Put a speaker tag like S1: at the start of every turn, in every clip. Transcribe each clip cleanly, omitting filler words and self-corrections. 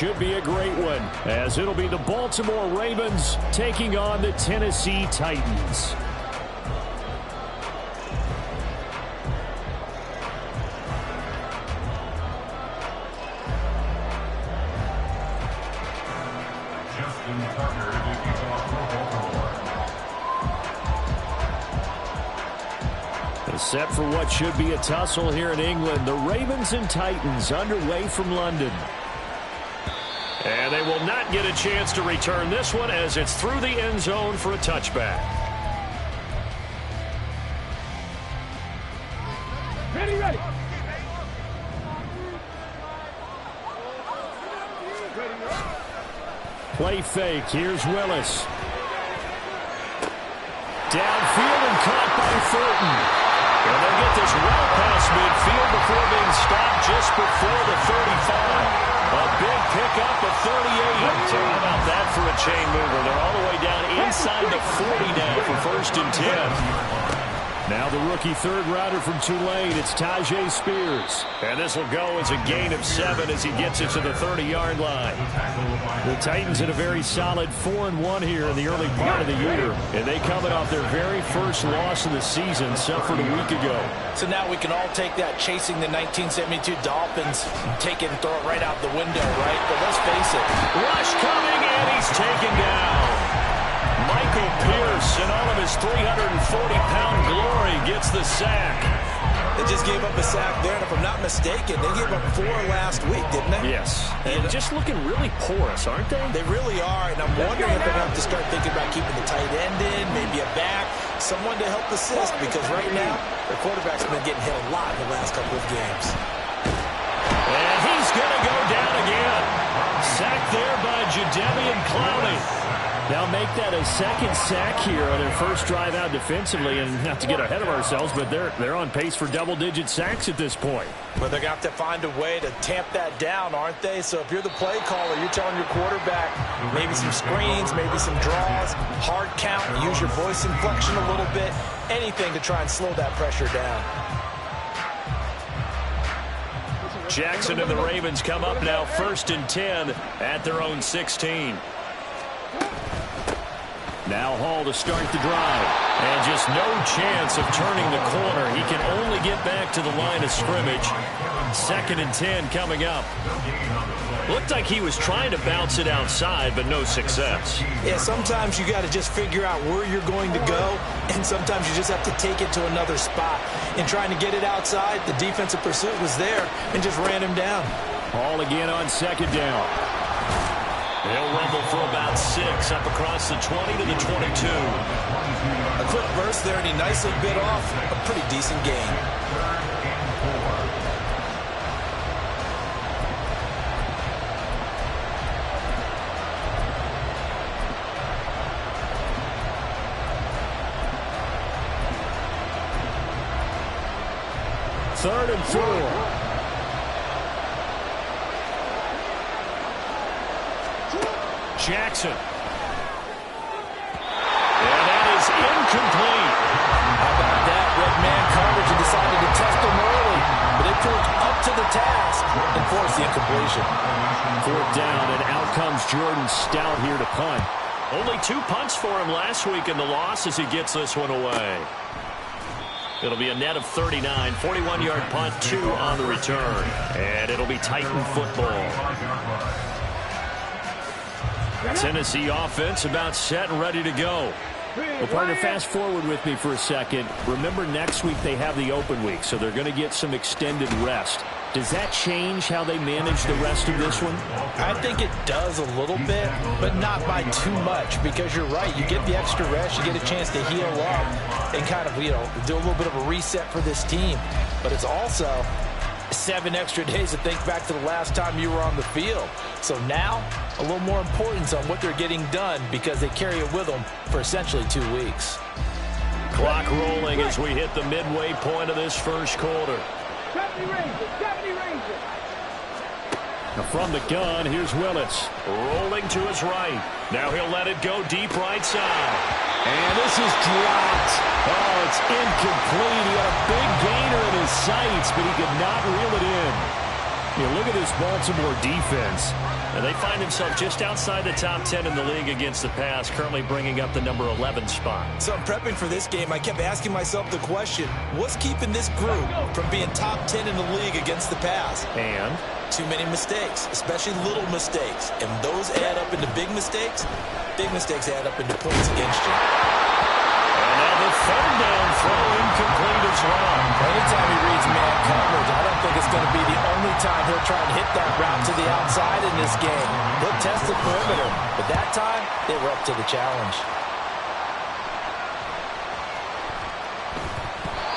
S1: should be a great one, as it'll be the Baltimore Ravens taking on the Tennessee Titans. Set for what should be a tussle here in England. The Ravens and Titans underway from London. And they will not get a chance to return this one as it's through the end zone for a touchback.
S2: Ready.
S1: Play fake. Here's Willis. Downfield and caught by Thornton. And they'll get this well past midfield before being stopped just before the 35. A big pickup of 38. So how about that for a chain mover? They're all the way down inside the 40 now for 1st and 10. Now the rookie third rounder from Tulane, it's Tajay Spears. And this will go as a gain of 7 as he gets it to the 30-yard line. The Titans had a very solid 4-1 here in the early part of the year. And they coming off their very first loss of the season, suffered a week ago.
S3: So now we can all take that chasing the 1972 Dolphins, take it and throw it right out the window, right? But let's face it.
S1: Rush coming, and he's taken down. Michael Pierce, in all of his 340-pound glory, gets the sack.
S3: They just gave up a sack there, and if I'm not mistaken, they gave up 4 last week, didn't they?
S1: Yes. And just looking really porous, aren't they?
S3: They really are, and I'm wondering if they're going to have to start thinking about keeping the tight end in, maybe a back, someone to help assist, because right now, their quarterback's been getting hit a lot in the last couple of games.
S1: And he's going to go down again. Sacked there by Jadeveon Clowney. Now make that a second sack here on their first drive out defensively, and not to get ahead of ourselves, but they're on pace for double-digit sacks at this point.
S3: But they're going to have to find a way to tamp that down, aren't they? So if you're the play caller, you're telling your quarterback maybe some screens, maybe some draws, hard count, use your voice inflection a little bit, anything to try and slow that pressure down.
S1: Jackson and the Ravens come up now 1st and 10 at their own 16. Now Hall to start the drive. And just no chance of turning the corner. He can only get back to the line of scrimmage. 2nd and 10 coming up. Looked like he was trying to bounce it outside, but no success.
S3: Yeah, sometimes you got to just figure out where you're going to go, and sometimes you just have to take it to another spot. In trying to get it outside, the defensive pursuit was there and just ran him down.
S1: Hall again on 2nd down. They'll rumble for about 6 up across the 20 to the 22.
S3: A quick burst there, and he nicely bit off a pretty decent gain.
S1: Third and 4. Jackson. And that is incomplete.
S3: How about that? Red man coverage and decided to test him early. But they proved up to the task and forced the incompletion.
S1: 4th down, and out comes Jordan Stout here to punt. Only 2 punts for him last week in the loss as he gets this one away. It'll be a net of 39, 41-yard punt, 2 on the return. And it'll be Titan football. Tennessee offense about set and ready to go. Well, partner, fast forward with me for a second. Remember, next week they have the open week, so they're going to get some extended rest. Does that change how they manage the rest of this one?
S3: I think it does a little bit, but not by too much, because you're right. You get the extra rest, you get a chance to heal up and kind of, do a little bit of a reset for this team. But it's also 7 extra days to think back to the last time you were on the field. So now, a little more importance on what they're getting done because they carry it with them for essentially 2 weeks.
S1: Clock rolling as we hit the midway point of this first quarter.
S2: 70 Rangers.
S1: Now from the gun, here's Willis. Rolling to his right. Now he'll let it go deep right side. And this is dropped. Oh, it's incomplete. He had a big gainer in his sights, but he could not reel it in. You look at this Baltimore defense, and they find themselves just outside the top 10 in the league against the pass, currently bringing up the number 11 spot.
S3: So I'm prepping for this game. I kept asking myself the question, what's keeping this group from being top 10 in the league against the pass?
S1: And?
S3: Too many mistakes, especially little mistakes. And those add up into big mistakes. Big mistakes add up into points against you.
S1: And now the third down throw incomplete as well.
S3: Anytime he reads man coverage, I don't think it's going to be the only time he'll try and hit that route to the outside in this game. He'll test the perimeter, but that time, they were up to the challenge.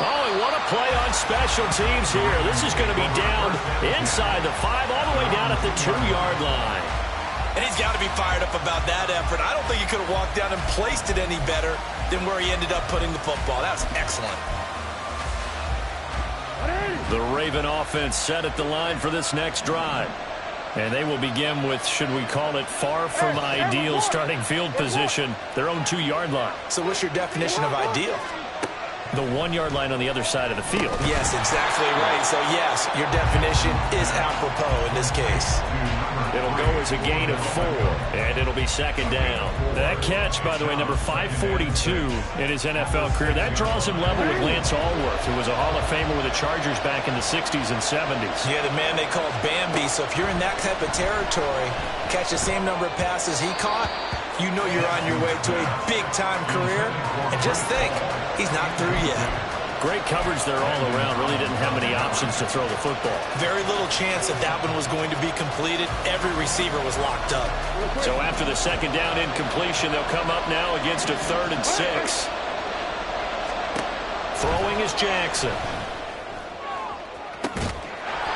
S1: Oh, and what a play on special teams here. This is going to be down inside the 5, all the way down at the 2-yard line.
S3: And he's got to be fired up about that effort. I don't think he could have walked down and placed it any better than where he ended up putting the football. That was excellent.
S1: The Raven offense set at the line for this next drive. And they will begin with, should we call it, far from ideal starting field position, their own 2-yard line.
S3: So what's your definition of ideal?
S1: The 1-yard line on the other side of the field.
S3: Yes, exactly right. So, yes, your definition is apropos in this case.
S1: It'll go as a gain of 4, and it'll be second down. That catch, by the way, number 542 in his NFL career, that draws him level with Lance Allworth, who was a Hall of Famer with the Chargers back in the 60s and 70s.
S3: Yeah, the man they called Bambi. So if you're in that type of territory, catch the same number of passes he caught, you know you're on your way to a big-time career. And just think, he's not through yet.
S1: Great coverage there all around. Really didn't have many options to throw the football.
S3: Very little chance that that one was going to be completed. Every receiver was locked up.
S1: So after the second down incompletion, they'll come up now against a 3rd and 6. Throwing is Jackson.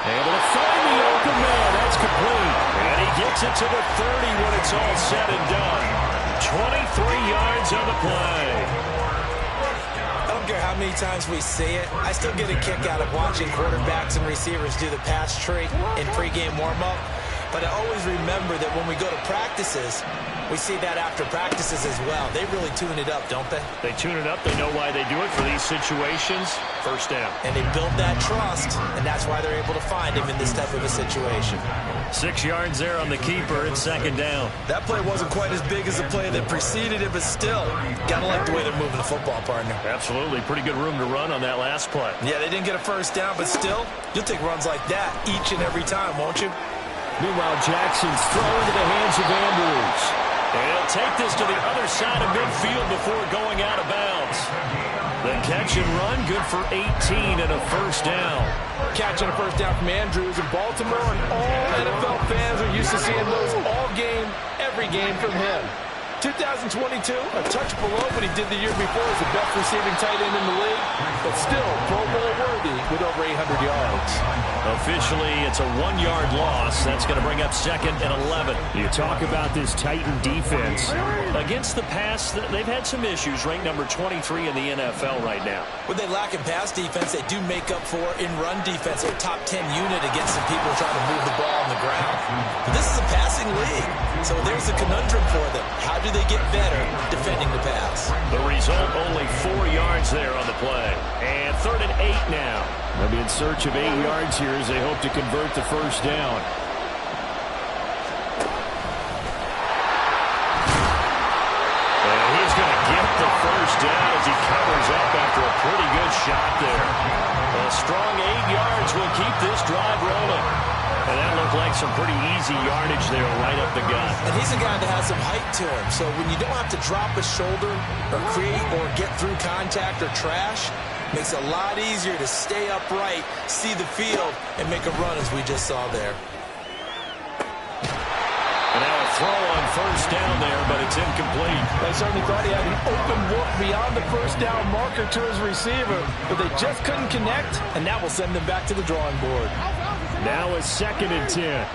S1: Able to find the open man. That's complete. And he gets it to the 30 when it's all said and done. 23 yards on the play.
S3: I don't care how many times we say it, I still get a kick out of watching quarterbacks and receivers do the pass tree in pregame warm-up. But I always remember that when we go to practices, we see that after practices as well. They really tune it up, don't they?
S1: They tune it up. They know why they do it for these situations. First down.
S3: And they build that trust, and that's why they're able to find him in this type of a situation.
S1: 6 yards there on the keeper. It's second down.
S3: That play wasn't quite as big as the play that preceded it, but still, gotta like the way they're moving the football, partner.
S1: Absolutely. Pretty good room to run on that last play.
S3: Yeah, they didn't get a first down, but still, you'll take runs like that each and every time, won't you?
S1: Meanwhile, Jackson's throw into the hands of Andrews. And he'll take this to the other side of midfield before going out of bounds. The catch and run, good for 18 and a first down.
S4: Catching a first down from Andrews in Baltimore, and all NFL fans are used to seeing those all game, every game from him. 2022, a touch below what he did the year before as the best receiving tight end in the league, but still Pro Bowl worthy with over 800 yards.
S1: Officially, it's a 1-yard loss. That's going to bring up 2nd and 11. You talk about this Titan defense. Against the pass, they've had some issues. Ranked number 23 in the NFL right now.
S3: When they lack in pass defense, they do make up for in run defense. They're top 10 unit against some people trying to move the ball on the ground. But this is a passing league, so there's a conundrum for them. How do they get better defending the pass?
S1: The result, only 4 yards there on the play. And 3rd and 8 now. They'll be in search of 8 yards here as they hope to convert the first down. And he's going to get the first down as he covers up after a pretty good shot there. A strong 8 yards will keep this drive rolling. And that looked like some pretty easy yardage there right up the gut.
S3: And he's a guy that has some height to him. So when you don't have to drop a shoulder or create or get through contact or trash, makes it a lot easier to stay upright, see the field, and make a run as we just saw there.
S1: And now a throw on first down there, but it's incomplete.
S4: I certainly thought he had an open look beyond the first down marker to his receiver, but they just couldn't connect, and that will send them back to the drawing board.
S1: Now a 2nd and 10.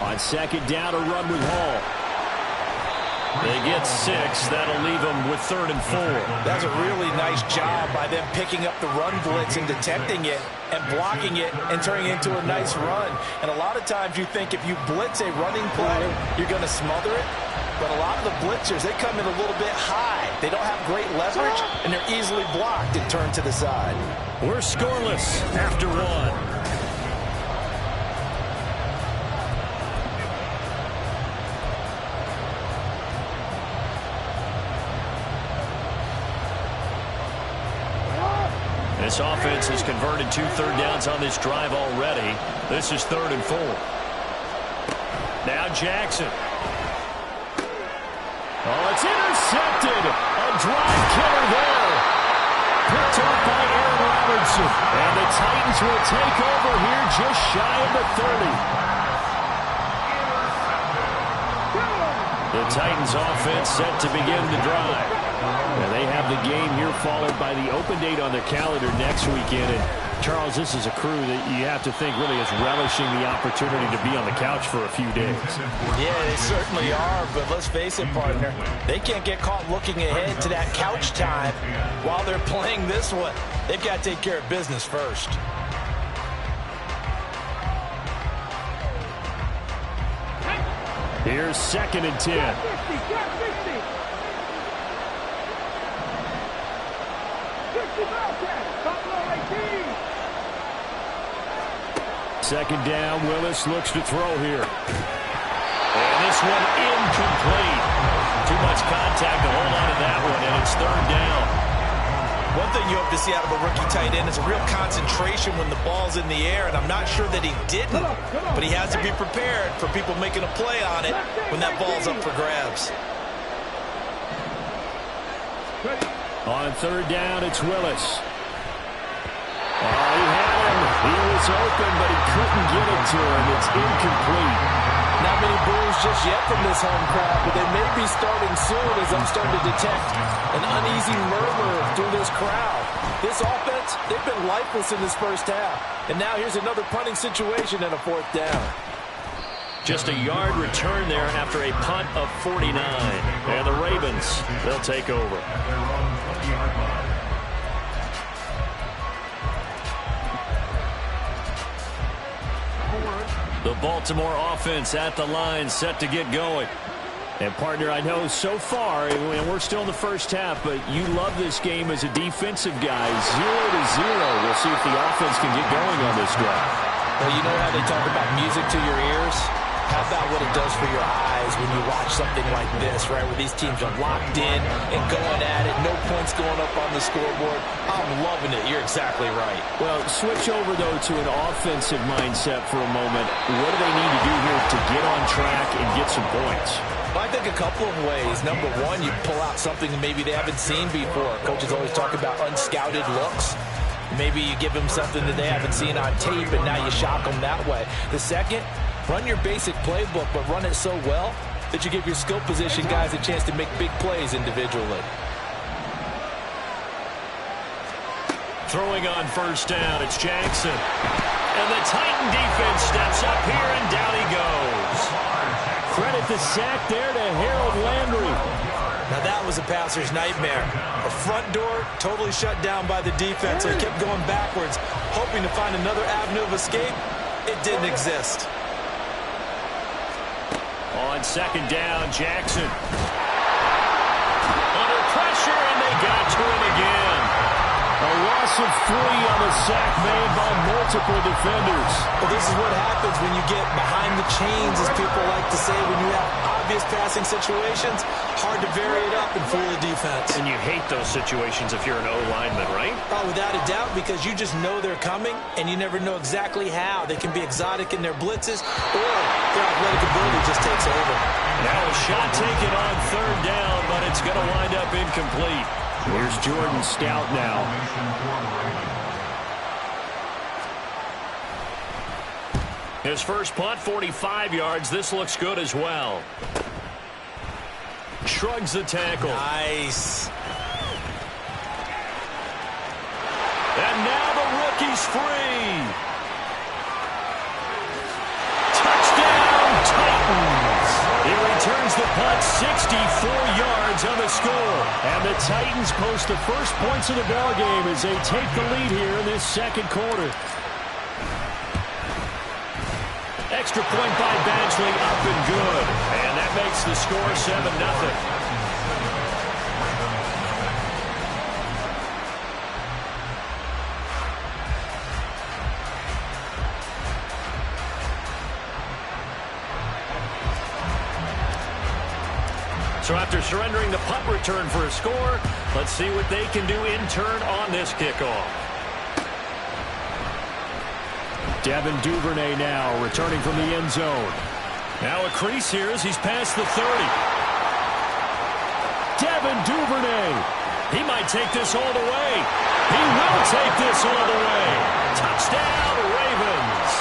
S1: On second down, a run with Hall. They get 6. That'll leave them with 3rd and 4.
S3: That's a really nice job by them picking up the run blitz and detecting it and blocking it and turning it into a nice run. And a lot of times you think if you blitz a running play, you're going to smother it. but a lot of the blitzers, they come in a little bit high. They don't have great leverage, and they're easily blocked and turned to the side.
S1: We're scoreless after one. This offense has converted 2 third downs on this drive already. This is 3rd and 4. Now Jackson. Oh, it's intercepted. A drive killer there. Picked up by Aaron Robertson. And the Titans will take over here just shy of the 30. The Titans offense set to begin the drive. And they have the game here followed by the open date on their calendar next weekend. And Charles, this is a crew that you have to think really is relishing the opportunity to be on the couch for a few days.
S3: Yeah, they certainly are, but let's face it, partner. They can't get caught looking ahead to that couch time while they're playing this one. They've got to take care of business first.
S1: Here's 2nd and 10. Second down, Willis looks to throw here. And this one incomplete. Too much contact to hold on to that one, and it's 3rd down.
S3: One thing you hope to see out of a rookie tight end is a real concentration when the ball's in the air, and I'm not sure that he didn't, but he has to be prepared for people making a play on it when that ball's up for grabs.
S1: On 3rd down, it's Willis. Oh, he had him. He was open, but he couldn't get it to him. It's incomplete.
S3: Not many boos just yet from this home crowd, but they may be starting soon as I'm starting to detect an uneasy murmur through this crowd. This offense, they've been lifeless in this first half. And now here's another punting situation and a 4th down.
S1: Just a yard return there after a punt of 49. And the Ravens, they'll take over. The Baltimore offense at the line, set to get going. And, partner, I know so far, and we're still in the first half, but you love this game as a defensive guy. 0-0. We'll see if the offense can get going on this drive.
S3: Well, you know how they talk about music to your ears? How about what it does for your eyes when you watch something like this, right, where these teams are locked in and going at it, no points going up on the scoreboard? I'm loving it. You're exactly right.
S1: Well, switch over, though, to an offensive mindset for a moment. What do they need to do here to get on track and get some points?
S3: Well, I think a couple of ways. Number one, you pull out something that maybe they haven't seen before. Coaches always talk about unscouted looks. Maybe you give them something that they haven't seen on tape, and now you shock them that way. The second, run your basic playbook, but run it so well that you give your skill position guys a chance to make big plays individually.
S1: Throwing on 1st down, it's Jackson. And the Titan defense steps up here, and down he goes. Credit the sack there to Harold Landry.
S3: Now that was a passer's nightmare. The front door totally shut down by the defense, so he kept going backwards, hoping to find another avenue of escape. It didn't exist.
S1: On 2nd down, Jackson. Under pressure, and they got to him again. A loss of 3 on the sack made by multiple defenders.
S3: Well, this is what happens when you get behind the chains, as people like to say, when you have obvious passing situations. Hard to vary it up and fool the defense.
S1: And you hate those situations if you're an O-lineman, right?
S3: Oh, without a doubt, because you just know they're coming, and you never know exactly how. They can be exotic in their blitzes, or their athletic ability just takes over.
S1: Now a shot taken on 3rd down, but it's going to wind up incomplete. Here's Jordan Stout now. His first punt, 45 yards. This looks good as well. Shrugs the tackle.
S3: Nice.
S1: And now the rookie's free. Touchdown, Titans. He returns the punt, 64 yards on the score. And the Titans post the first points of the ballgame as they take the lead here in this 2nd quarter. Extra point by Badgley, up and good. And that makes the score 7-0. So after surrendering the punt return for a score, let's see what they can do in turn on this kickoff. Devin Duvernay now returning from the end zone. Now a crease here as he's past the 30. Devin Duvernay. He might take this all the way. He will take this all the way. Touchdown, Ravens.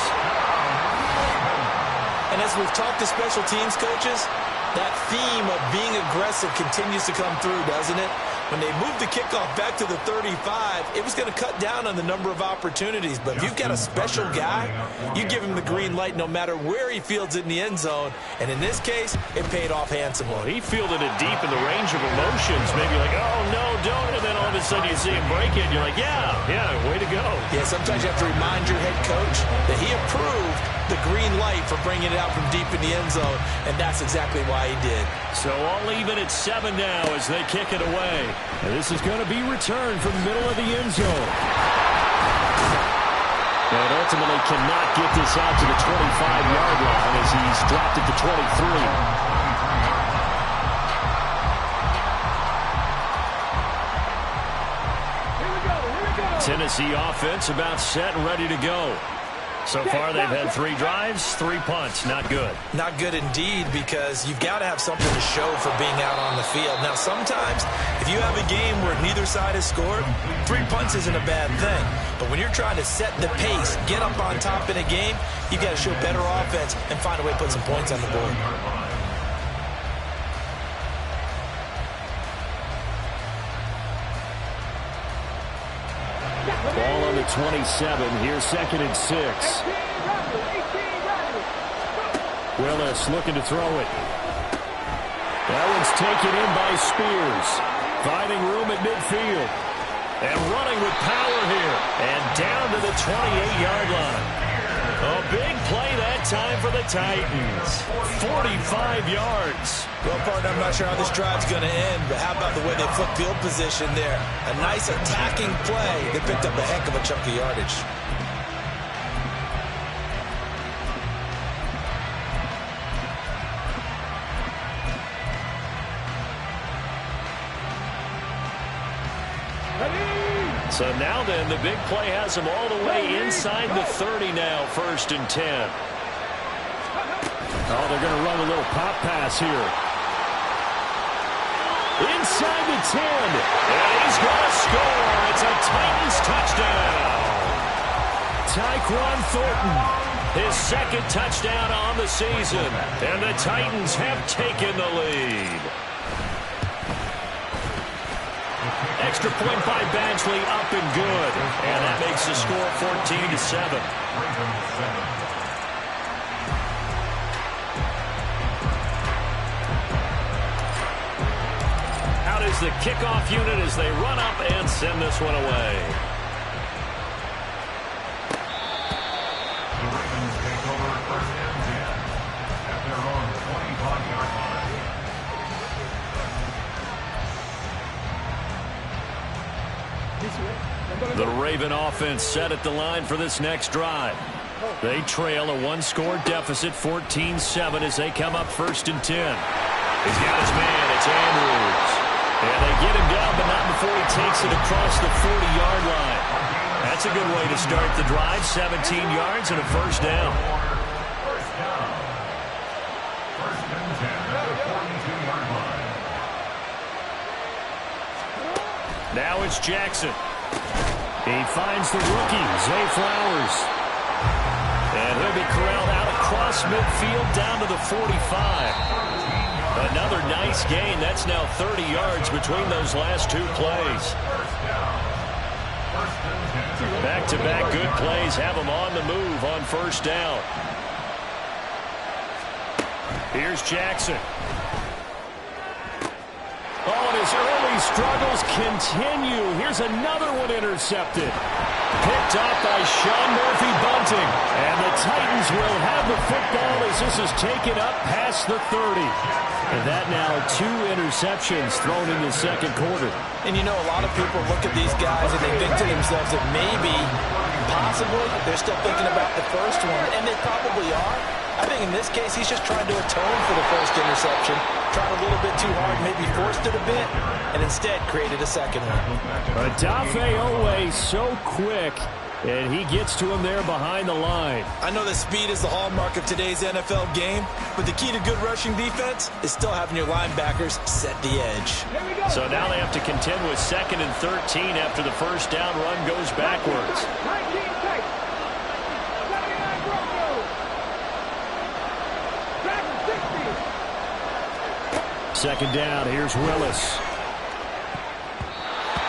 S3: And as we've talked to special teams coaches, that theme of being aggressive continues to come through, doesn't it? When they moved the kickoff back to the 35, it was going to cut down on the number of opportunities. But if you've got a special guy, you give him the green light no matter where he fields it in the end zone. And in this case, it paid off handsomely.
S1: Well, he fielded it deep in the range of emotions. Maybe like, oh, no, don't. And then all of a sudden you see him break it. And you're like, yeah, way to go.
S3: Yeah, sometimes you have to remind your head coach that he approved the green light for bringing it out from deep in the end zone. And that's exactly why he did.
S1: So all even at 7 now as they kick it away. And this is going to be returned from the middle of the end zone. And ultimately cannot get this out to the 25-yard line as he's dropped at the 23. Tennessee offense about set and ready to go. So far, they've had 3 drives, 3 punts. Not good.
S3: Not good indeed, because you've got to have something to show for being out on the field. Now, sometimes, if you have a game where neither side has scored, 3 punts isn't a bad thing. But when you're trying to set the pace, get up on top in a game, you've got to show better offense and find a way to put some points on the board.
S1: Ball on the 27. Here's 2nd and 6. Willis looking to throw it. That one's taken in by Spears. Finding room at midfield. And running with power here. And down to the 28-yard line. A big play that time for the Titans. 45 yards.
S3: Well, partner, I'm not sure how this drive's going to end, but how about the way they flip field position there? A nice attacking play. They picked up a heck of a chunk of yardage.
S1: So now then, the big play has them all the way inside the 30 now, 1st and 10. Oh, they're going to run a little pop pass here. Inside the 10. And he's going to score. It's a Titans touchdown. Tyquan Thornton, his 2nd touchdown on the season. And the Titans have taken the lead. Extra point by Badgley, up and good. And that makes the score 14-7. Out is the kickoff unit as they run up and send this one away.
S5: The Ravens take over 1st and 10 at their own 25-yard line.
S1: The Raven offense set at the line for this next drive. They trail a 1-score deficit, 14-7, as they come up 1st and 10. He's got his man. It's Andrews. And they get him down, but not before he takes it across the 40-yard line. That's a good way to start the drive. 17 yards and a 1st down.
S5: First and 10 at the 42-yard line.
S1: Now it's Jackson. He finds the rookie, Zay Flowers. And he'll be corralled out across midfield down to the 45. Another nice gain. That's now 30 yards between those last 2 plays. Back-to-back good plays have them on the move on 1st down. Here's Jackson. Oh, and his early struggles continue. Here's another one intercepted. Picked up by Sean Murphy-Bunting. And the Titans Ravens will have the football as this is taken up past the 30. And that now 2 interceptions thrown in the second quarter.
S3: And you know, a lot of people look at these guys and they think to themselves that maybe, possibly, they're still thinking about the first one, and they probably are. I think in this case, he's just trying to atone for the first interception, tried a little bit too hard, maybe forced it a bit, and instead created a second one.
S1: Odafe Oweh so quick, and he gets to him there behind the line.
S3: I know that speed is the hallmark of today's NFL game, but the key to good rushing defense is still having your linebackers set the edge.
S1: So now they have to contend with 2nd and 13 after the first down run goes backwards.
S2: 19 tight. 79 Broncos. Back 60.
S1: Second down, here's Willis.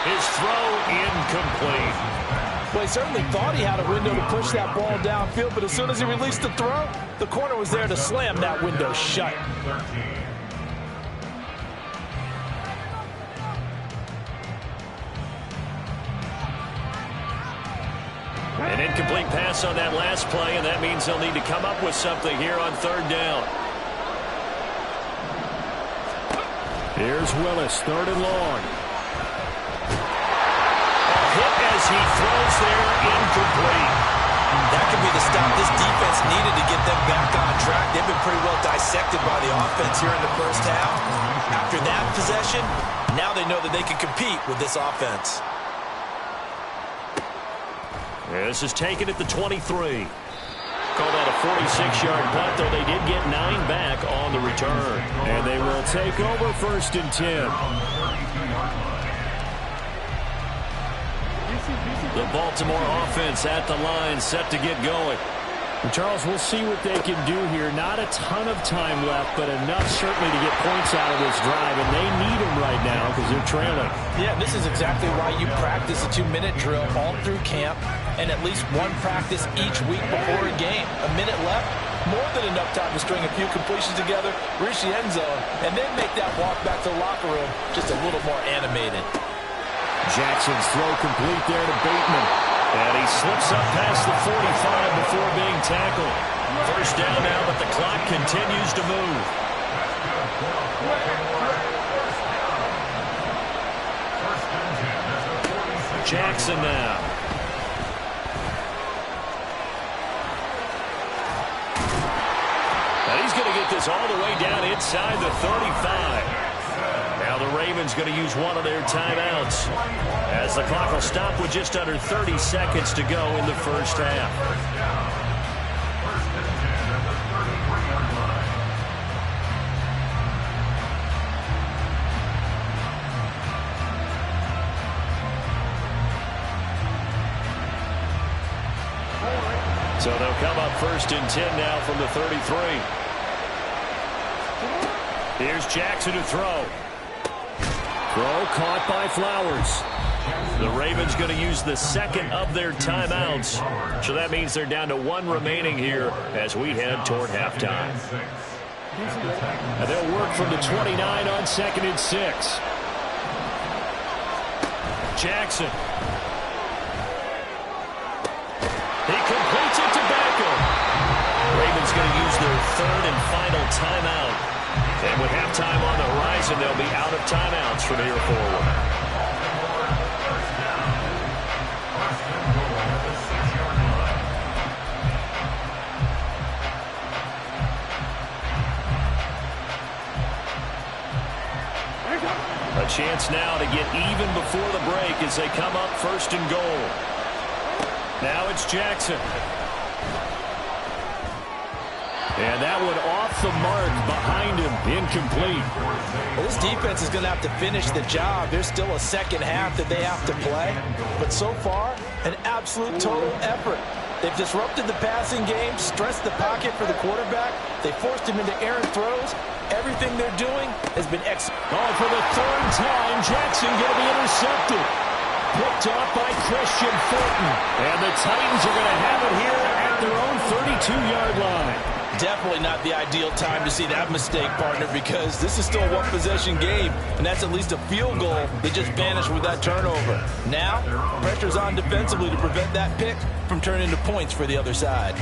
S1: His throw incomplete.
S3: Well, he certainly thought he had a window to push that ball downfield, but as soon as he released the throw, the corner was there to slam that window shut.
S1: An incomplete pass on that last play, and that means they'll need to come up with something here on 3rd down. Here's Willis, 3rd and long. Hit as he throws there, incomplete.
S3: That could be the stop this defense needed to get them back on track. They've been pretty well dissected by the offense here in the first half. After that possession, now they know that they can compete with this offense.
S1: This is taken at the 23. Called out a 46-yard punt, though they did get 9 back on the return. And they will take over 1st and 10. The Baltimore offense at the line, set to get going. And Charles, we'll see what they can do here. Not a ton of time left, but enough certainly to get points out of this drive, and they need them right now because they're trailing.
S3: Yeah, this is exactly why you practice a 2-minute drill all through camp and at least one practice each week before a game. A minute left, more than enough time to string a few completions together, reach the end zone, and then make that walk back to the locker room just a little more animated.
S1: Jackson's throw complete there to Bateman. And he slips up past the 45 before being tackled. First down now, but the clock continues to move. Jackson now. And he's going to get this all the way down inside the 35. Now the Ravens going to use one of their timeouts as the clock will stop with just under 30 seconds to go in the first half. So they'll come up 1st and 10 now from the 33. Here's Jackson to throw. Throw caught by Flowers. The Ravens going to use the 2nd of their timeouts. So that means they're down to 1 remaining here as we head toward halftime. And they'll work from the 29 on 2nd and 6. Jackson. He completes it to Beckham. Ravens going to use their 3rd and final timeout. And with halftime on the horizon, they'll be out of timeouts from here forward. A chance now to get even before the break as they come up 1st and goal. Now it's Jackson. And that one off the mark behind him, incomplete.
S3: Well, this defense is going to have to finish the job. There's still a second half that they have to play. But so far, an absolute total effort. They've disrupted the passing game, stressed the pocket for the quarterback. They forced him into errant throws. Everything they're doing has been excellent.
S1: Oh, for the 3rd time, Jackson going to be intercepted. Picked off by Christian Fulton. And the Titans are going to have it here at their own 32-yard line.
S3: Definitely not the ideal time to see that mistake, partner, because this is still a one-possession game, and that's at least a field goal that just vanished with that turnover. Now, pressure's on defensively to prevent that pick from turning into points for the other side.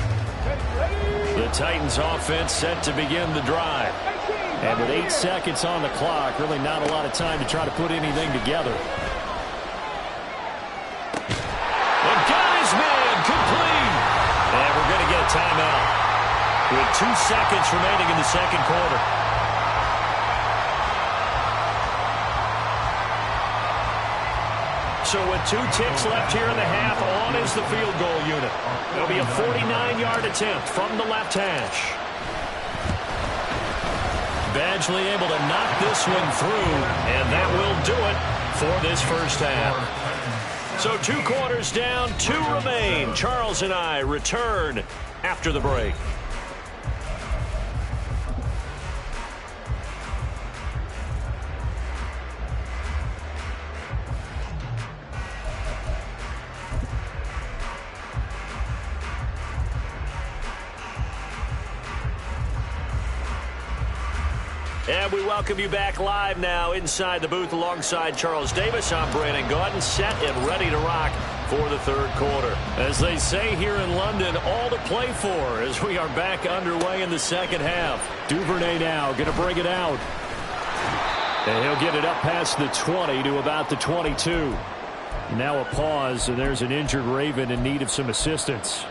S2: Ready?
S1: Titans offense set to begin the drive. And with 8 seconds on the clock, really not a lot of time to try to put anything together. And got his man complete. And we're going to get a timeout with 2 seconds remaining in the second quarter. So with 2 ticks left here in the half, on is the field goal unit. There'll be a 49-yard attempt from the left hash. Badgley able to knock this one through, and that will do it for this first half. So 2 quarters down, 2 remain. Charles and I return after the break. And we welcome you back live now inside the booth alongside Charles Davis. I'm Brandon Gaudin, set and ready to rock for the third quarter. As they say here in London, all to play for as we are back underway in the second half. Duvernay now going to bring it out. And he'll get it up past the 20 to about the 22. Now a pause, and there's an injured Raven in need of some assistance.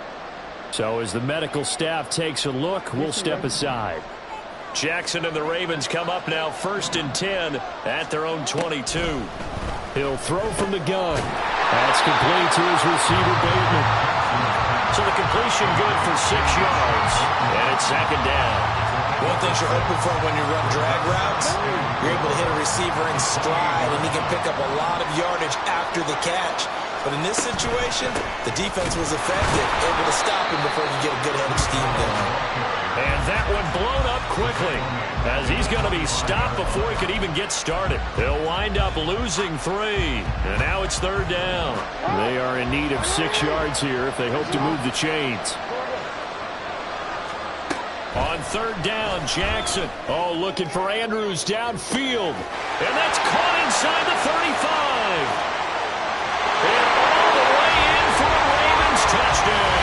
S1: So as the medical staff takes a look, we'll step aside. Jackson and the Ravens come up now 1st and 10 at their own 22. He'll throw from the gun. That's complete to his receiver, Bateman. So the completion good for 6 yards, and it's second down.
S3: One thing you're hoping for when you run drag routes, you're able to hit a receiver in stride, and he can pick up a lot of yardage after the catch. But in this situation, the defense was effective, able to stop him before he get a good head of steam going.
S1: And that one blown up quickly as he's going to be stopped before he could even get started. They'll wind up losing 3. And now it's third down. They are in need of 6 yards here if they hope to move the chains. On third down, Jackson. Oh, looking for Andrews downfield. And that's caught inside the 35. And all the way in for a Ravens touchdown.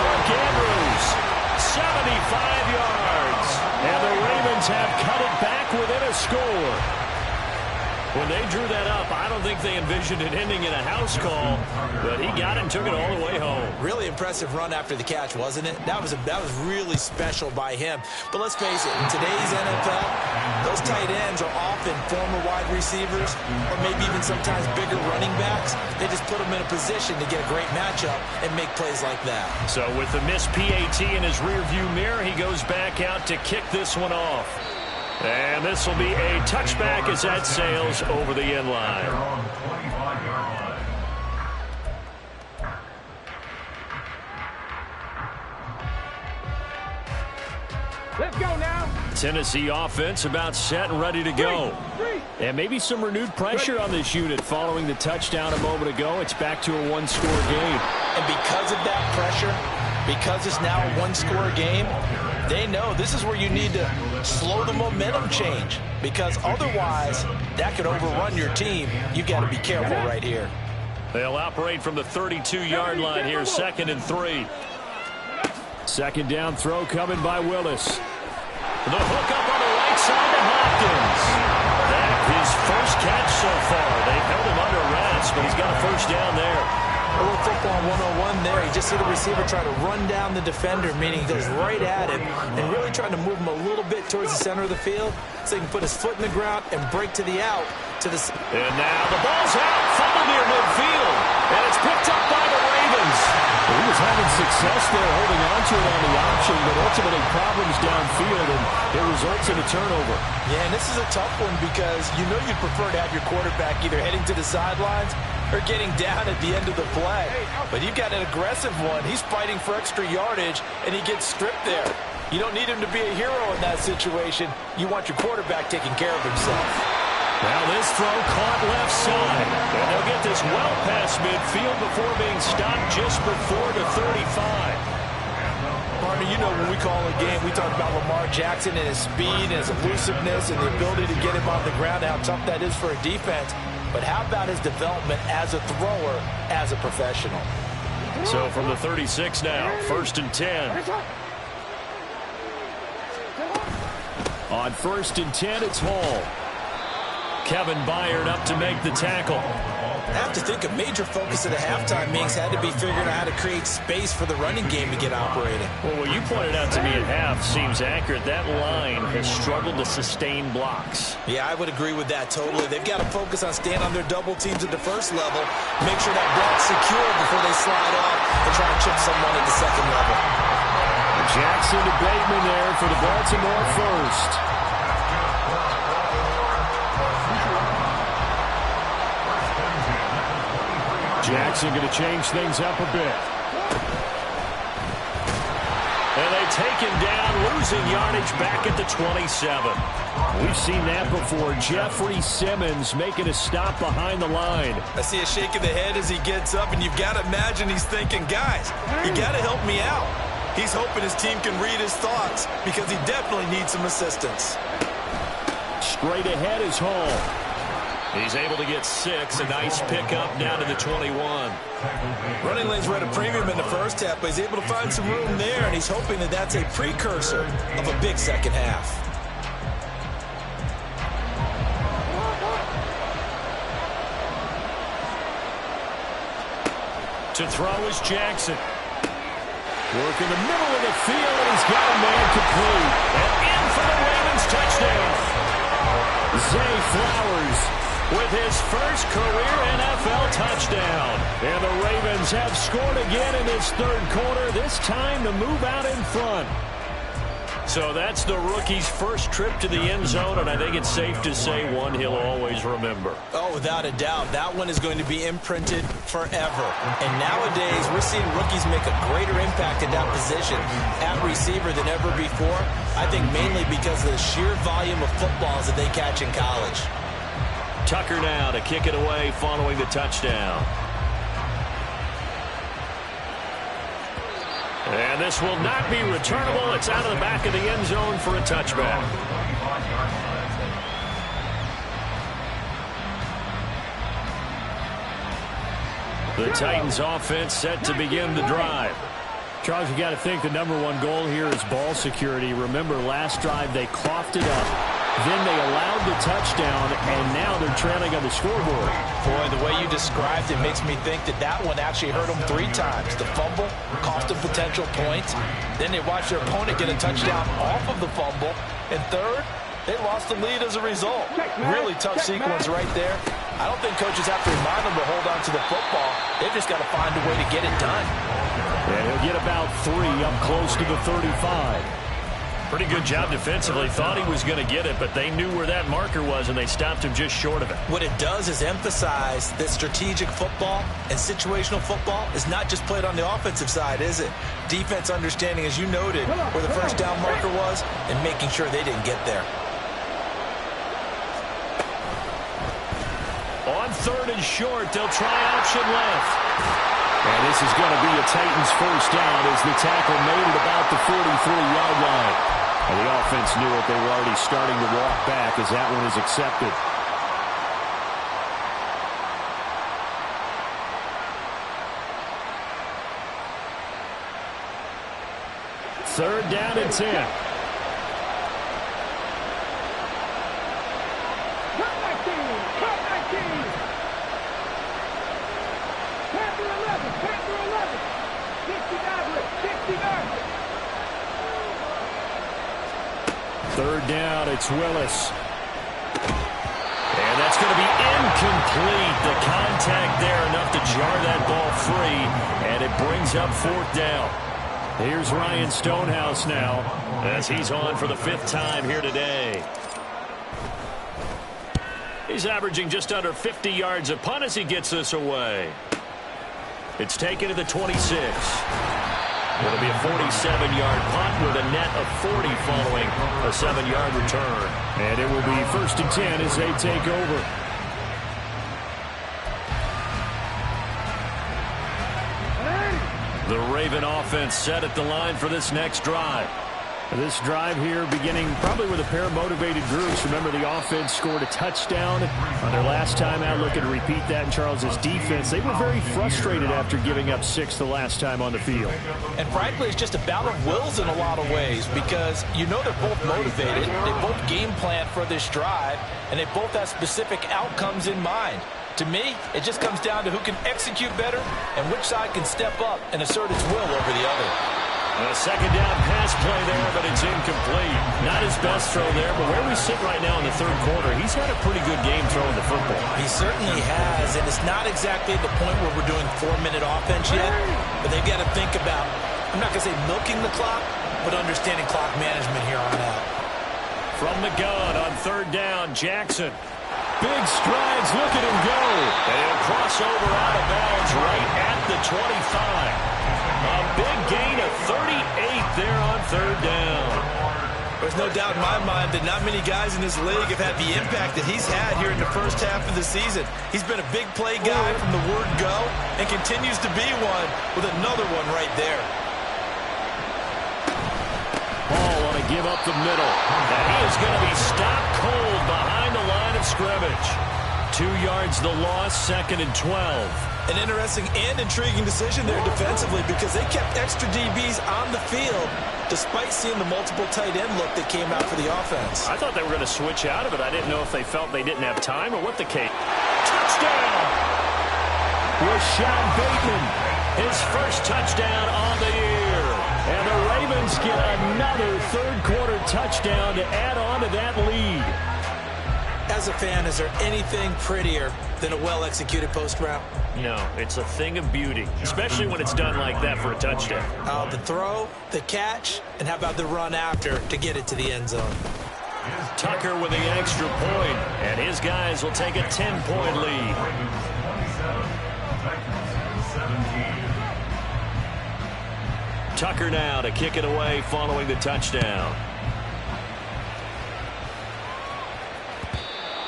S1: Mark Andrews, 75 yards. And the Ravens have cut it back within a score. When they drew that up, I don't think they envisioned it ending in a house call, but he got it and took it all the way home.
S3: Really impressive run after the catch, wasn't it? That was really special by him. But let's face it, in today's NFL, those tight ends are often former wide receivers or maybe even sometimes bigger running backs. They just put them in a position to get a great matchup and make plays like that. So
S1: with the missed PAT in his rearview mirror, he goes back out to kick this one off. And this will be a touchback as that sails over the end line.
S2: Let's go now.
S1: Tennessee offense about set and ready to go. And maybe some renewed pressure on this unit following the touchdown a moment ago. It's back to a one-score game.
S3: And because of that pressure, because it's now a one-score game, they know this is where you need to slow the momentum change, because otherwise that could overrun your team. You've got to be careful right here.
S1: They'll operate from the 32-yard line here, 2nd and 3. Second down throw coming by Willis. The hook up on the right side to Hopkins. That's his first catch so far. They've held him under wraps, but he's got a first down there.
S3: A little football 101 there. You just see the receiver try to run down the defender, meaning he goes right at him and really trying to move him a little bit towards the center of the field so he can put his foot in the ground and break to the out.
S1: And now the ball's out, fumbled near midfield, and it's picked up by the Ravens. He was having success there holding on to it on the option, but ultimately problems downfield, and it results in a turnover.
S3: Yeah, and this is a tough one because you know you'd prefer to have your quarterback either heading to the sidelines or getting down at the end of the play. But you've got an aggressive one. He's fighting for extra yardage, and he gets stripped there. You don't need him to be a hero in that situation. You want your quarterback taking care of himself.
S1: Now this throw caught left side. And they'll get this well past midfield before being stopped just before the 35.
S3: Partner, you know when we call a game, we talk about Lamar Jackson and his speed and his elusiveness and the ability to get him on the ground and how tough that is for a defense. But how about his development as a thrower, as a professional?
S1: So from the 36 now, 1st and 10. On 1st and 10, it's Hall. Kevin Byard up to make the tackle.
S3: I have to think a major focus of the halftime meetings had to be figuring out how to create space for the running game to get operating.
S1: Well, what you pointed out to me at half seems accurate. That line has struggled to sustain blocks.
S3: Yeah, I would agree with that totally. They've got to focus on staying on their double teams at the first level, make sure that block's secure before they slide off and try and chip someone at the second level.
S1: Jackson to Bateman there for the Baltimore first. Jackson going to change things up a bit. And they take him down, losing yardage back at the 27. We've seen that before. Jeffrey Simmons making a stop behind the line.
S3: I see a shake of the head as he gets up, and you've got to imagine he's thinking, guys, you got to help me out. He's hoping his team can read his thoughts because he definitely needs some assistance.
S1: Straight ahead is Hall. He's able to get 6. A nice pickup down to the 21.
S3: Running lanes were at a premium in the first half, but he's able to find some room there, and he's hoping that that's a precursor of a big second half.
S1: To throw is Jackson. Work in the middle of the field, and he's got a man complete. And in for the Ravens touchdown. Zay Flowers with his first career NFL touchdown. And the Ravens have scored again in this third quarter, this time to move out in front. So that's the rookie's first trip to the end zone, and I think it's safe to say one he'll always remember.
S3: Oh, without a doubt. That one is going to be imprinted forever. And nowadays, we're seeing rookies make a greater impact at that position at receiver than ever before. I think mainly because of the sheer volume of footballs that they catch in college.
S1: Tucker now to kick it away following the touchdown. And this will not be returnable. It's out of the back of the end zone for a touchback. The Titans offense set to begin the drive. Charles, you got to think the #1 goal here is ball security. Remember, last drive they coughed it up. Then they allowed the touchdown, and now they're trailing on the scoreboard.
S3: Boy, the way you described it makes me think that that one actually hurt them 3 times. The fumble cost them potential points. Then they watched their opponent get a touchdown off of the fumble. And third, they lost the lead as a result. Really tough sequence right there. I don't think coaches have to remind them to hold on to the football. They've just got to find a way to get it done.
S1: And he'll get about 3 up close to the 35. Pretty good job defensively. Thought he was going to get it, but they knew where that marker was, and they stopped him just short of it.
S3: What it does is emphasize that strategic football and situational football is not just played on the offensive side, is it? Defense understanding, as you noted, where the first down marker was and making sure they didn't get there.
S1: On 3rd and short, they'll try option left. And this is going to be a Titans first down as the tackle made at about the 43-yard line. And the offense knew it. They were already starting to walk back as that one is accepted. Third down and 10. Third down, it's Willis. And that's going to be incomplete. The contact there enough to jar that ball free, and it brings up 4th down. Here's Ryan Stonehouse now as he's on for the 5th time here today. He's averaging just under 50 yards a punt as he gets this away. It's taken to the 26. It'll be a 47-yard punt with a net of 40 following a 7-yard return. And it will be 1st and 10 as they take over. The Raven offense set at the line for this next drive. This drive here beginning probably with a pair of motivated groups. Remember, the offense scored a touchdown on their last time out. Looking to repeat that in Charles's defense. They were very frustrated after giving up 6 the last time on the field.
S3: And frankly, it's just a battle of wills in a lot of ways because you know they're both motivated. They both game plan for this drive, and they both have specific outcomes in mind. To me, it just comes down to who can execute better and which side can step up and assert its will over the other.
S1: A second down pass play there, but it's incomplete. Not his best throw there, but where we sit right now in the third quarter, he's had a pretty good game throwing the football.
S3: He certainly has, and it's not exactly the point where we're doing 4-minute offense yet, but they've got to think about, I'm not going to say milking the clock, but understanding clock management here on out.
S1: From the gun on third down, Jackson. Big strides, look at him go. And a crossover out of bounds right at the 25. A big gain of 38 there on third down.
S3: There's no doubt in my mind that not many guys in this league have had the impact that he's had here in the first half of the season. He's been a big play guy from the word go and continues to be one with another one right there.
S1: Ball on a give up the middle. And he is going to be stopped cold behind the line of scrimmage. 2 yards the loss, 2nd and 12.
S3: An interesting and intriguing decision there defensively because they kept extra DBs on the field despite seeing the multiple tight end look that came out for the offense.
S1: I thought they were going to switch out of it. I didn't know if they felt they didn't have time or what the case. Touchdown! Rashad Bateman, his first touchdown on the year. And the Ravens get another third-quarter touchdown to add on to that lead.
S3: As a fan, is there anything prettier than a well-executed post route?
S1: No, it's a thing of beauty, especially when it's done like that for a touchdown.
S3: The throw, the catch, and how about the run after to get it to the end zone?
S1: Tucker with the extra point, and his guys will take a 10-point lead. Tucker now to kick it away following the touchdown.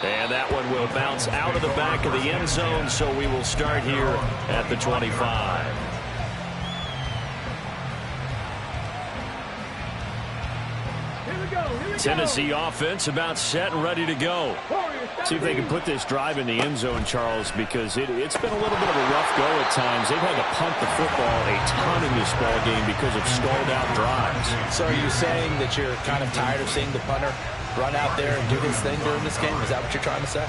S1: And that one will bounce out of the back of the end zone, so we will start here at the 25. Tennessee offense about set and ready to go. See if they can put this drive in the end zone, Charles, because it's been a little bit of a rough go at times. They've had to punt the football a ton in this ball game because of stalled out drives.
S3: So are you saying that you're kind of tired of seeing the punter run out there and do his thing during this game? Is that what you're trying to say?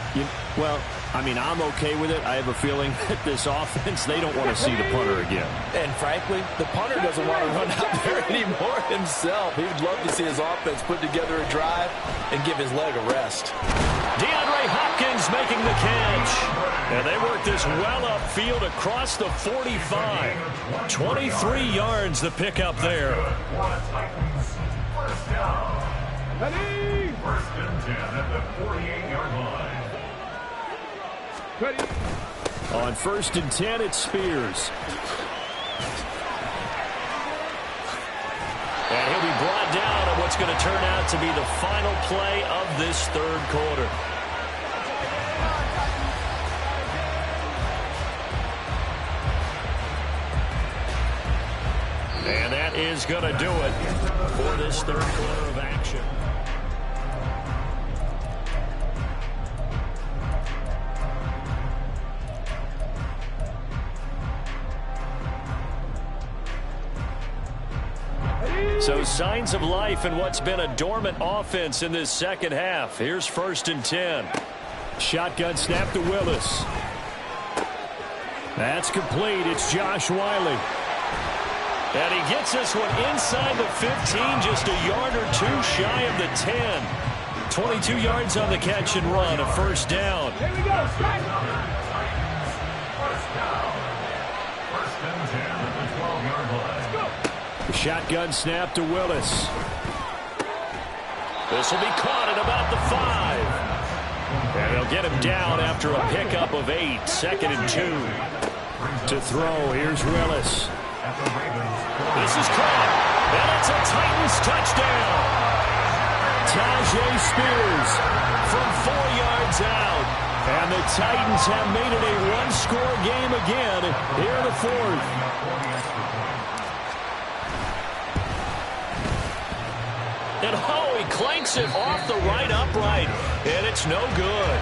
S1: Well, I mean, I'm okay with it. I have a feeling that this offense, they don't want to see the punter again.
S3: And frankly, the punter doesn't want to run out there anymore himself. He would love to see his offense put together a drive and give his leg a rest.
S1: DeAndre Hopkins making the catch. And they work this well upfield across the 45. 23 yards the pickup there.
S5: First and 10 at the 48-yard line.
S1: On 1st and 10, it's Spears. And he'll be brought down on what's going to turn out to be the final play of this third quarter. And that is going to do it for this third quarter of action. So signs of life in what's been a dormant offense in this second half. Here's 1st and 10. Shotgun snap to Willis. That's complete. It's Josh Wiley. And he gets this one inside the 15, just a yard or two shy of the 10. 22 yards on the catch and run, a first down.
S2: Here we go, strike.
S5: First down. 1st and 10 at the 12-yard line.
S1: The shotgun snap to Willis. This will be caught at about the 5. And they'll get him down after a pickup of 8. 2nd and 2. To throw, here's Willis. This is caught, and it's a Titans touchdown. Tajay Spears from 4 yards out. And the Titans have made it a one-score game again here in the 4th. And oh, he clanks it off the right upright, and it's no good.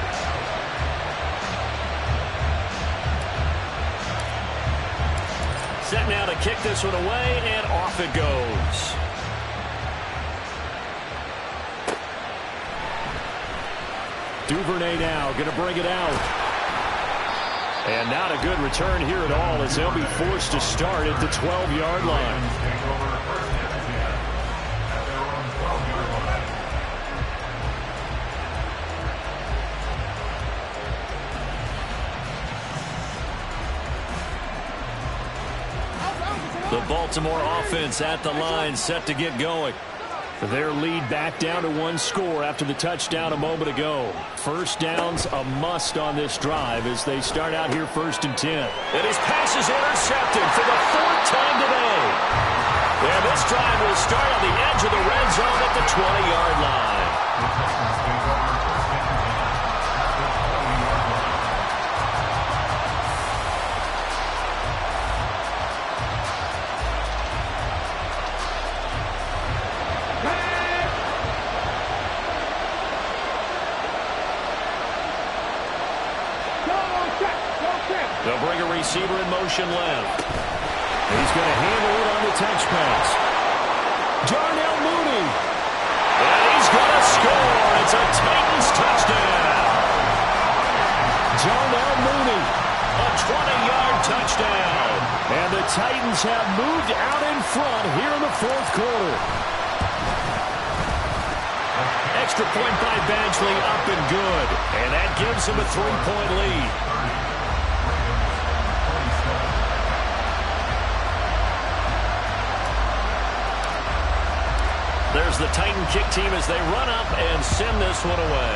S1: Set now to kick this one away, and off it goes.
S2: Duvernay now going to bring it out. And not a good return here at all as they'll be forced to start at the 12-yard line.
S1: The Baltimore offense at the line, set to get going.
S2: Their lead back down to one score after the touchdown a moment ago. First down's a must on this drive as they start out here 1st and 10.
S1: And his pass is intercepted for the 4th time today. And this drive will start on the edge of the red zone at the 20-yard line.
S2: They'll bring a receiver in motion left. He's going to handle it on the touch pass. Darnell Mooney.
S1: And he's going to score. It's a Titans touchdown.
S2: Darnell Mooney.
S1: A 20-yard touchdown.
S2: And the Titans have moved out in front here in the 4th quarter.
S1: Extra point by Badgley, up and good. And that gives him a 3-point lead. There's the Titan kick team as they run up and send this one away.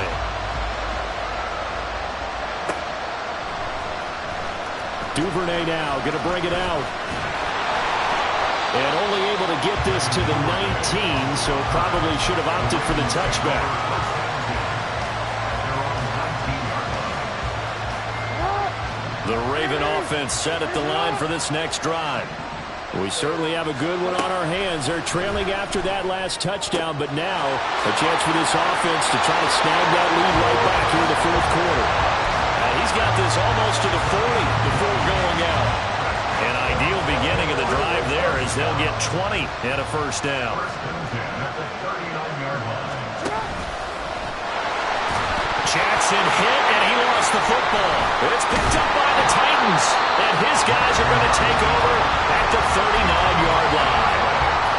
S2: Duvernay now going to bring it out. And only able to get this to the 19, so probably should have opted for the touchback. The Raven offense set at the line for this next drive. We certainly have a good one on our hands. They're trailing after that last touchdown, but now a chance for this offense to try to snag that lead right back here in the 4th quarter.
S1: He's got this almost to the 40 before going out. An ideal beginning of the drive there as they'll get 20 and a first down. Jackson hit, and he lost the football. It's picked up by the Titans, and his guys are going to take over at the 39-yard line.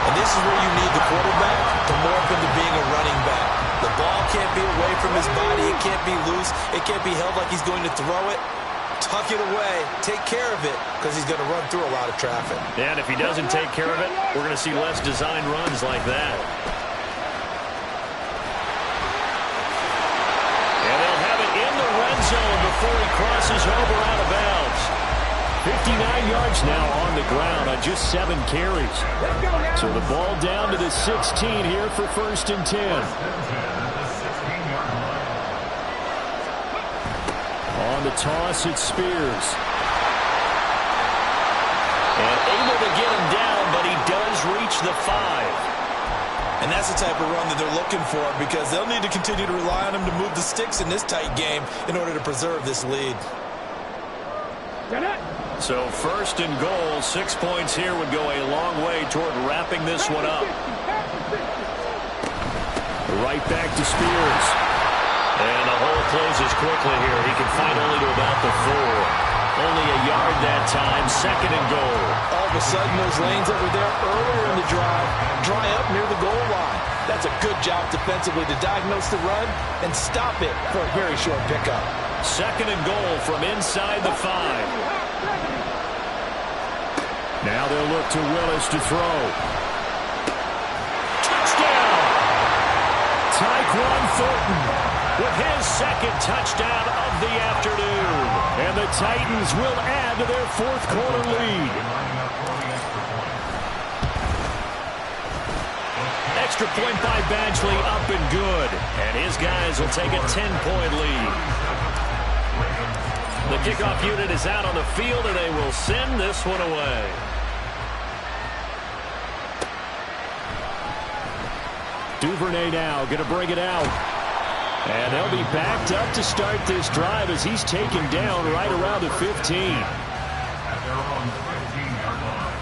S3: And this is where you need the quarterback to morph into being a running back. The ball can't be away from his body. It can't be loose. It can't be held like he's going to throw it. Tuck it away. Take care of it because he's going to run through a lot of traffic.
S1: And if he doesn't take care of it, we're going to see less designed runs like that. Zone before he crosses over out of bounds.
S2: 59 yards now on the ground on just 7 carries. So the ball down to the 16 here for 1st and 10. On the toss, it's Spears.
S1: And able to get him down, but he does reach the 5.
S3: And that's the type of run that they're looking for because they'll need to continue to rely on him to move the sticks in this tight game in order to preserve this lead.
S1: So 1st and goal, 6 points here would go a long way toward wrapping this one up.
S2: Right back to Spears.
S1: And the hole closes quickly here. He can find only to about the 4. Only a yard that time, 2nd and goal.
S4: All of a sudden, those lanes that were there earlier in the drive dry up near the goal line. That's a good job defensively to diagnose the run and stop it for a very short pickup.
S1: 2nd and goal from inside the 5.
S2: Now they'll look to Willis to throw.
S1: Touchdown!
S2: Tyquan Thornton
S1: with his 2nd touchdown of the afternoon.
S2: And the Titans will add to their 4th quarter lead.
S1: Extra point by Badgley, up and good. And his guys will take a 10-point lead. The kickoff unit is out on the field, and they will send this one away.
S2: Duvernay now going to bring it out. And they'll be backed up to start this drive as he's taken down right around the 15.
S5: At their own 15-yard line.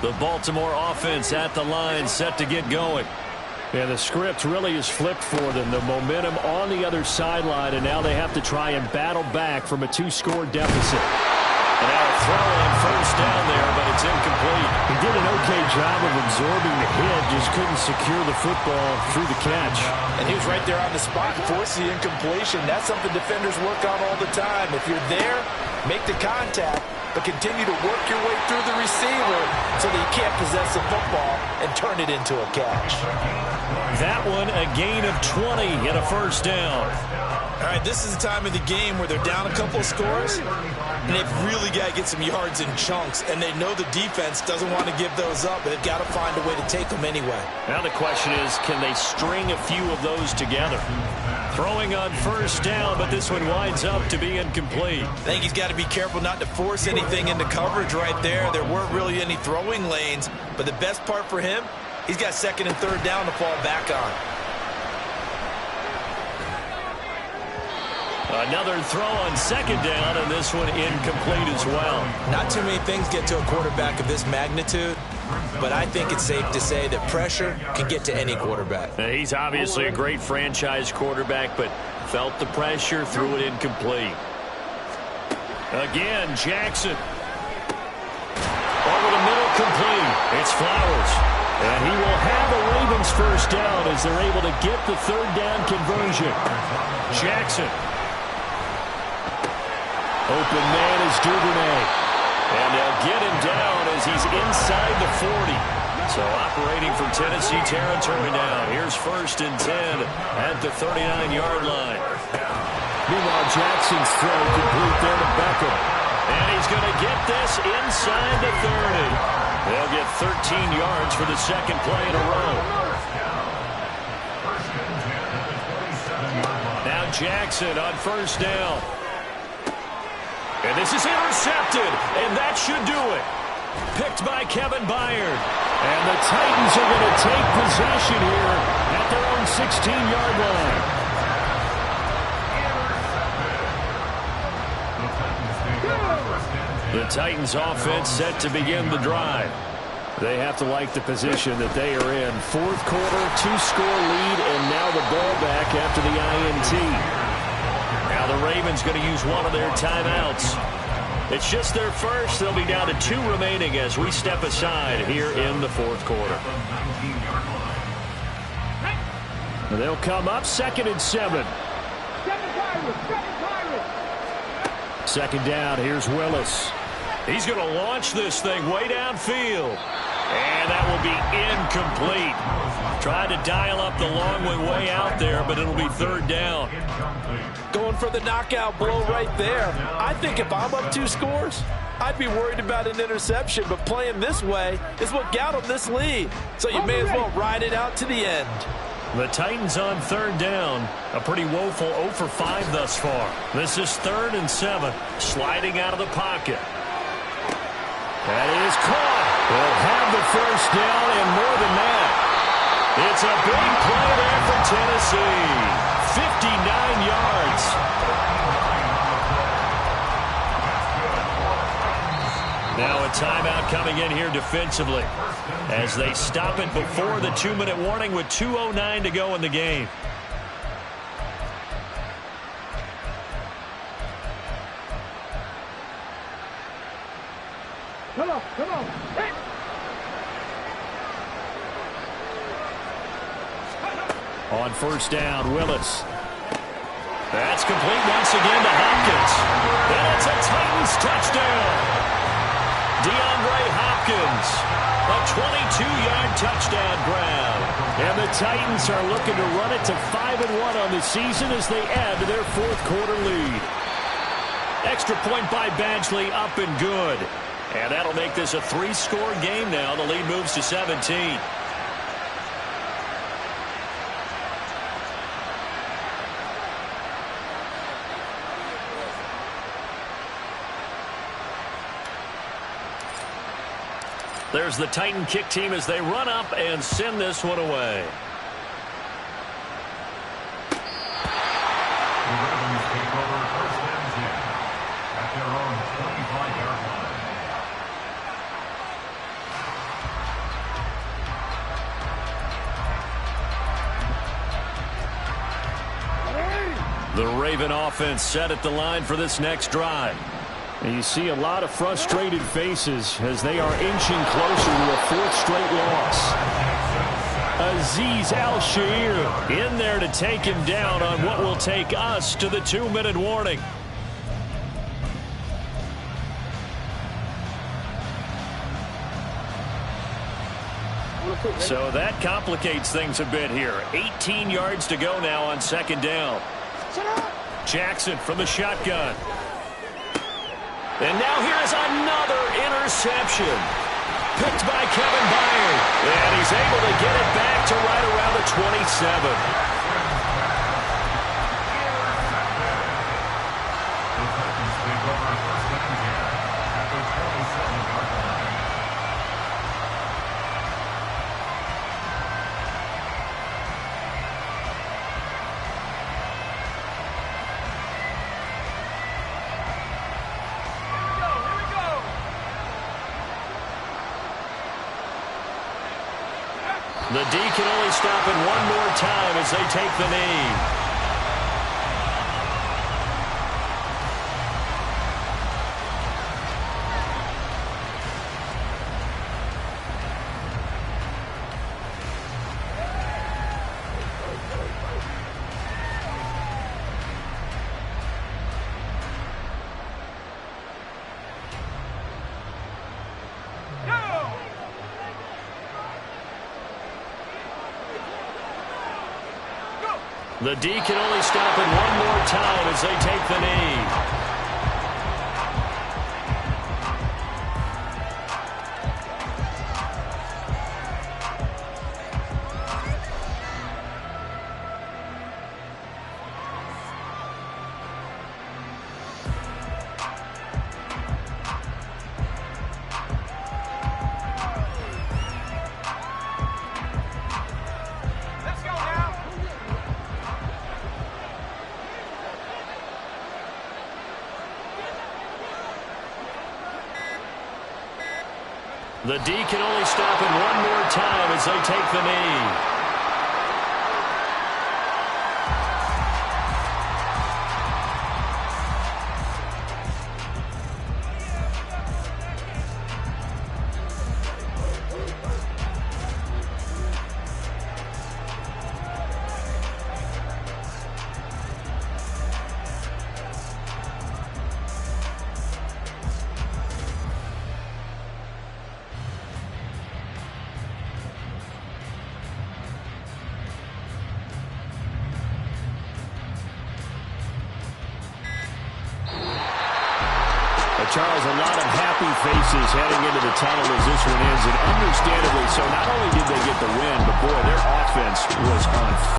S2: The Baltimore offense at the line, set to get going. And the script really is flipped for them. The momentum on the other sideline, and now they have to try and battle back from a 2-score deficit. And now a throw on first down there, but it's incomplete. He did an okay job of absorbing the hit, just couldn't secure the football through the catch.
S3: And he was right there on the spot and forced the incompletion. That's something defenders work on all the time. If you're there, make the contact, but continue to work your way through the receiver so that you can't possess the football and turn it into a catch.
S2: That one, a gain of 20 and a first down.
S3: All right, this is the time of the game where they're down a couple of scores, and they've really got to get some yards in chunks, and they know the defense doesn't want to give those up, but they've got to find a way to take them anyway.
S2: Now the question is, can they string a few of those together? Throwing on first down, but this one winds up to be incomplete.
S3: I think he's got to be careful not to force anything into coverage right there. There weren't really any throwing lanes, but the best part for him, he's got second and third down to fall back on.
S2: Another throw on second down, and this one incomplete as well.
S3: Not too many things get to a quarterback of this magnitude, but I think it's safe to say that pressure can get to any quarterback.
S2: He's obviously a great franchise quarterback, but felt the pressure, threw it incomplete. Again, Jackson. Over the middle, complete. It's Flowers. And he will have the Ravens first down as they're able to get the third down conversion. Jackson. Open man is Duvernay. And they'll get him down as he's inside the 40. So operating from Tennessee territory now. Here's first and 10 at the 39-yard line. Meanwhile, Jackson's throw complete there to Beckham. And he's going to get this inside the 30. They'll get 13 yards for the second play in a row. Now Jackson on first down. And this is intercepted, and that should do it. Picked by Kevin Byard. And the Titans are going to take possession here at their own 16-yard line. The Titans offense set to begin the drive. They have to like the position that they are in. Fourth quarter, 2-score lead, and now the ball back after the INT. Now the Ravens going to use one of their timeouts. It's just their first. They'll be down to 2 remaining as we step aside here in the fourth quarter. They'll come up second and 7. Second down, here's Willis. He's going to launch this thing way downfield. And that will be incomplete. Tried to dial up the long one way out there, but it'll be third down.
S3: Going for the knockout blow right there. I think if I'm up 2 scores, I'd be worried about an interception, but playing this way is what got them this lead. So you may as well ride it out to the end.
S2: The Titans on third down. A pretty woeful 0 for 5 thus far. This is third and 7. Sliding out of the pocket. That is caught. They'll have the first down and more than that. It's a big play there for Tennessee. 59 yards. Now a timeout coming in here defensively as they stop it before the 2-minute warning with 2:09 to go in the game.
S6: Come on. Hey.
S2: On first down, Willis. That's complete once again to Hopkins. And it's a Titans touchdown. DeAndre Hopkins, a 22-yard touchdown grab. And the Titans are looking to run it to 5-1 on the season as they add to their fourth quarter lead. Extra point by Badgley, up and good. And that'll make this a 3-score game now. The lead moves to 17. There's the Titan kick team as they run up and send this one away.
S5: The Ravens take over first and 10 at their own 25-yard line.
S2: The Raven offense set at the line for this next drive.
S1: And you see a lot of frustrated faces as they are inching closer to a fourth straight loss. Azeez Al-Shaair
S2: In there to take him down on what will take us to the 2-minute warning. So that complicates things a bit here. 18 yards to go now on second down. Jackson from the shotgun. And now here is another interception. Picked by Kevin Byard. And he's able to get it back to right around the 27.
S5: The Titans take over first and 10 at their 27-yard line.
S2: The D can only stop it one more time as they take the knee. The D can only stop it one more time as they take the knee. The D can only stop it one more time as they take the knee. Charles, a lot of happy faces heading into the tunnel as this one ends, and understandably so. Not only did they get the win, but boy, their offense was on fire.